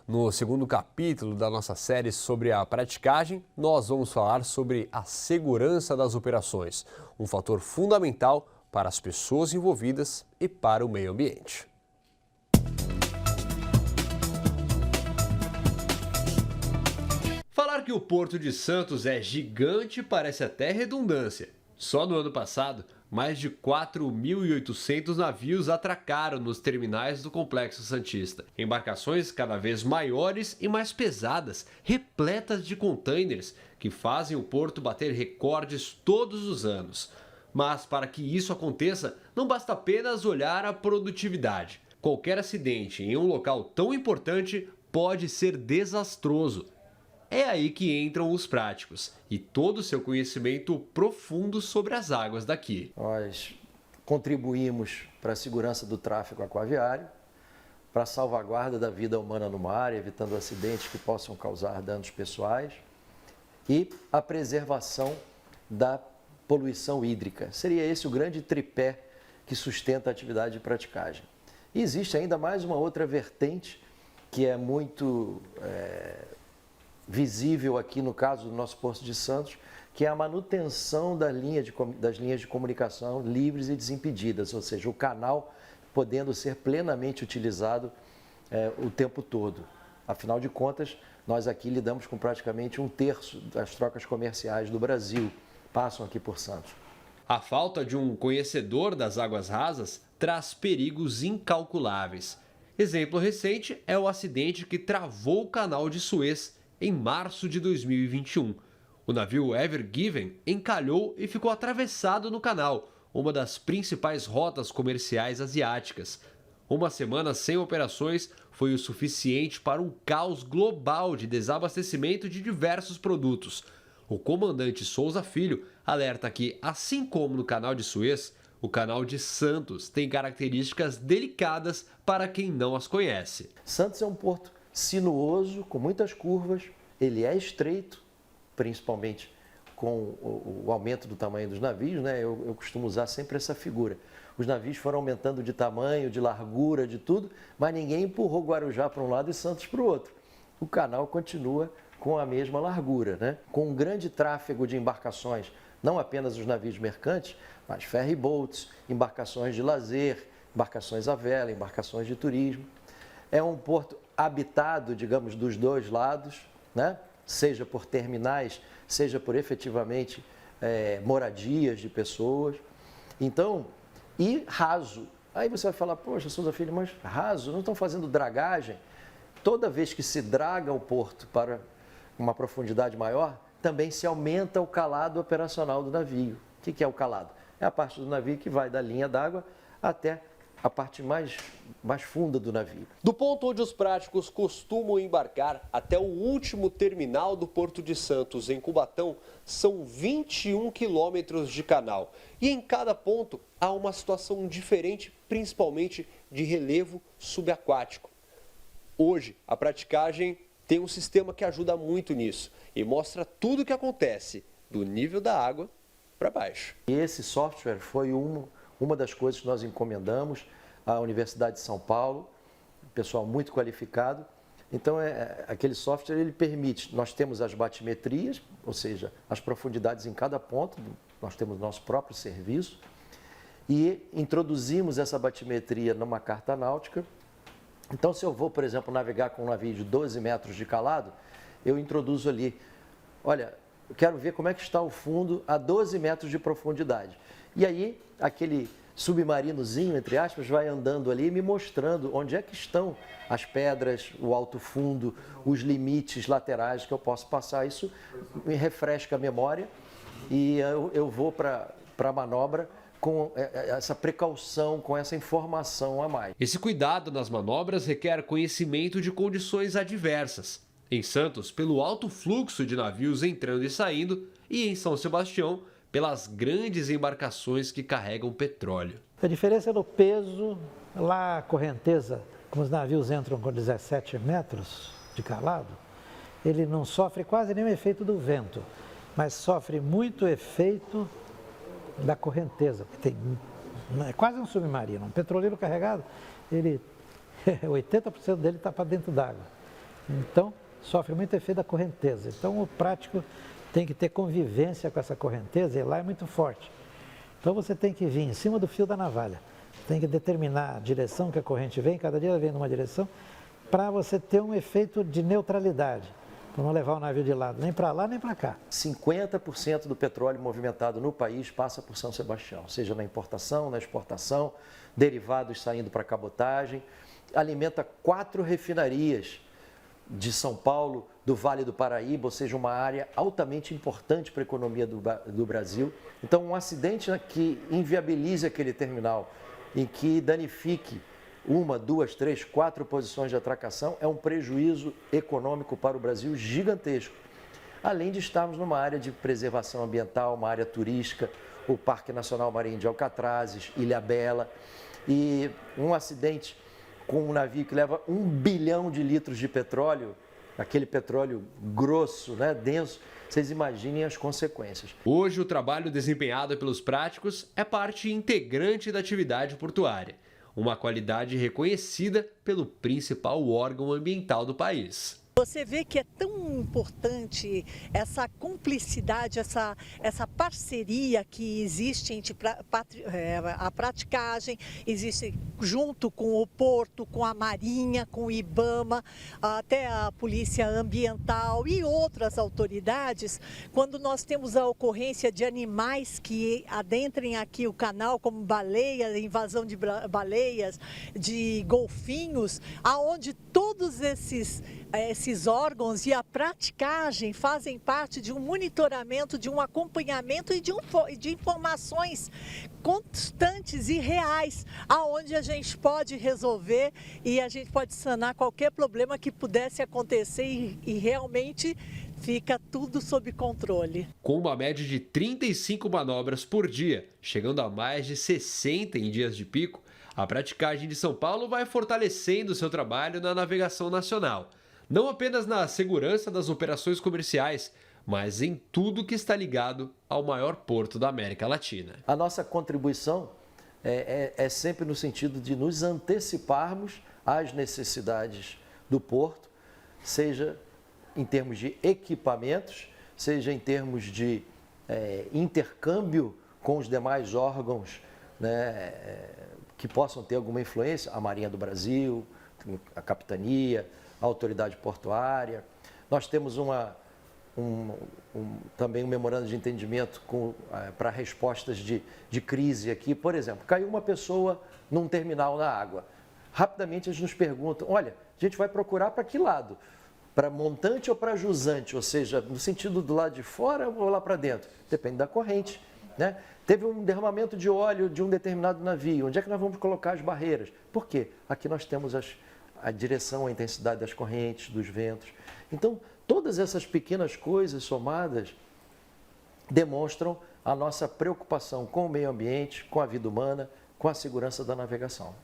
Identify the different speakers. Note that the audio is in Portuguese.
Speaker 1: No segundo capítulo da nossa série sobre a praticagem, nós vamos falar sobre a segurança das operações, um fator fundamental para as pessoas envolvidas e para o meio ambiente. Falar que o Porto de Santos é gigante parece até redundância. Só no ano passado, mais de 4.800 navios atracaram nos terminais do Complexo Santista. Embarcações cada vez maiores e mais pesadas, repletas de contêineres, que fazem o porto bater recordes todos os anos. Mas para que isso aconteça, não basta apenas olhar a produtividade. Qualquer acidente em um local tão importante pode ser desastroso. É aí que entram os práticos e todo o seu conhecimento profundo sobre as águas daqui.
Speaker 2: Nós contribuímos para a segurança do tráfego aquaviário, para a salvaguarda da vida humana no mar, evitando acidentes que possam causar danos pessoais e a preservação da poluição hídrica. Seria esse o grande tripé que sustenta a atividade de praticagem. E existe ainda mais uma outra vertente que é muito visível aqui no caso do nosso Porto de Santos, que é a manutenção das linhas de comunicação livres e desimpedidas, ou seja, o canal podendo ser plenamente utilizado o tempo todo. Afinal de contas, nós aqui lidamos com praticamente 1/3 das trocas comerciais do Brasil, passam aqui por Santos.
Speaker 1: A falta de um conhecedor das águas rasas traz perigos incalculáveis. Exemplo recente é o acidente que travou o canal de Suez em março de 2021. O navio Ever Given encalhou e ficou atravessado no canal, uma das principais rotas comerciais asiáticas. Uma semana sem operações foi o suficiente para um caos global de desabastecimento de diversos produtos. O comandante Souza Filho alerta que, assim como no canal de Suez, o canal de Santos tem características delicadas para quem não as conhece.
Speaker 2: Santos é um porto sinuoso, com muitas curvas, ele é estreito, principalmente com o aumento do tamanho dos navios, né? Eu costumo usar sempre essa figura. Os navios foram aumentando de tamanho, de largura, de tudo, mas ninguém empurrou Guarujá para um lado e Santos para o outro. O canal continua com a mesma largura, né? Com um grande tráfego de embarcações, não apenas os navios mercantes, mas ferry boats, embarcações de lazer, embarcações à vela, embarcações de turismo. É um porto habitado, digamos, dos dois lados, né? Seja por terminais, seja por efetivamente moradias de pessoas. Então, e raso. Aí você vai falar, poxa, Souza Filho, mas raso, não estão fazendo dragagem? Toda vez que se draga o porto para uma profundidade maior, também se aumenta o calado operacional do navio. O que é o calado? É a parte do navio que vai da linha d'água até a parte mais funda do navio.
Speaker 1: Do ponto onde os práticos costumam embarcar até o último terminal do Porto de Santos, em Cubatão, são 21 quilômetros de canal. E em cada ponto há uma situação diferente, principalmente de relevo subaquático. Hoje, a praticagem tem um sistema que ajuda muito nisso e mostra tudo o que acontece do nível da água para baixo.
Speaker 2: E esse software foi uma das coisas que nós encomendamos à Universidade de São Paulo, pessoal muito qualificado. Então, aquele software ele permite, nós temos as batimetrias, ou seja, as profundidades em cada ponto, nós temos nosso próprio serviço, e introduzimos essa batimetria numa carta náutica. Então, se eu vou, por exemplo, navegar com um navio de 12 metros de calado, eu introduzo ali, olha, eu quero ver como é que está o fundo a 12 metros de profundidade. E aí, aquele submarinozinho, entre aspas, vai andando ali me mostrando onde é que estão as pedras, o alto fundo, os limites laterais que eu posso passar. Isso me refresca a memória e eu vou para a manobra com essa precaução, com essa informação a mais.
Speaker 1: Esse cuidado nas manobras requer conhecimento de condições adversas. Em Santos, pelo alto fluxo de navios entrando e saindo, e em São Sebastião, pelas grandes embarcações que carregam petróleo.
Speaker 3: A diferença é no peso, lá a correnteza, como os navios entram com 17 metros de calado, ele não sofre quase nenhum efeito do vento, mas sofre muito efeito da correnteza, que é quase um submarino. Um petroleiro carregado, 80% dele está para dentro d'água. Então, sofre muito efeito da correnteza. Então, o prático tem que ter convivência com essa correnteza e lá é muito forte. Então, você tem que vir em cima do fio da navalha. Tem que determinar a direção que a corrente vem, cada dia ela vem numa direção, para você ter um efeito de neutralidade, para não levar o navio de lado nem para lá nem para cá.
Speaker 2: 50% do petróleo movimentado no país passa por São Sebastião, seja na importação, na exportação, derivados saindo para cabotagem, alimenta 4 refinarias de São Paulo, do Vale do Paraíba, ou seja, uma área altamente importante para a economia do Brasil. Então, um acidente que inviabilize aquele terminal, em que danifique 1, 2, 3, 4 posições de atracação, é um prejuízo econômico para o Brasil gigantesco. Além de estarmos numa área de preservação ambiental, uma área turística, o Parque Nacional Marinho de Alcatrazes, Ilhabela, e um acidente com um navio que leva 1 bilhão de litros de petróleo, aquele petróleo grosso, né, denso, vocês imaginem as consequências.
Speaker 1: Hoje, o trabalho desempenhado pelos práticos é parte integrante da atividade portuária, uma qualidade reconhecida pelo principal órgão ambiental do país.
Speaker 4: Você vê que é tão importante essa cumplicidade, essa parceria que existe entre a praticagem, existe junto com o Porto, com a Marinha, com o IBAMA, até a Polícia Ambiental e outras autoridades. Quando nós temos a ocorrência de animais que adentrem aqui o canal, como baleias, invasão de baleias, de golfinhos, aonde todos esses órgãos e a praticagem fazem parte de um monitoramento, de um acompanhamento e de informações constantes e reais, aonde a gente pode resolver e a gente pode sanar qualquer problema que pudesse acontecer e realmente fica tudo sob controle.
Speaker 1: Com uma média de 35 manobras por dia, chegando a mais de 60 em dias de pico, a praticagem de São Paulo vai fortalecendo seu trabalho na navegação nacional. Não apenas na segurança das operações comerciais, mas em tudo que está ligado ao maior porto da América Latina.
Speaker 2: A nossa contribuição é sempre no sentido de nos anteciparmos às necessidades do porto, seja em termos de equipamentos, seja em termos de intercâmbio com os demais órgãos, né, que possam ter alguma influência, a Marinha do Brasil, a Capitania, a autoridade portuária. Nós temos também um memorando de entendimento para respostas de crise aqui. Por exemplo, caiu uma pessoa num terminal na água. Rapidamente eles nos perguntam, olha, a gente vai procurar para que lado? Para montante ou para jusante? Ou seja, no sentido do lado de fora ou lá para dentro? Depende da corrente, né? Teve um derramamento de óleo de um determinado navio. Onde é que nós vamos colocar as barreiras? Por quê? Aqui nós temos a direção, a intensidade das correntes, dos ventos. Então, todas essas pequenas coisas somadas demonstram a nossa preocupação com o meio ambiente, com a vida humana, com a segurança da navegação.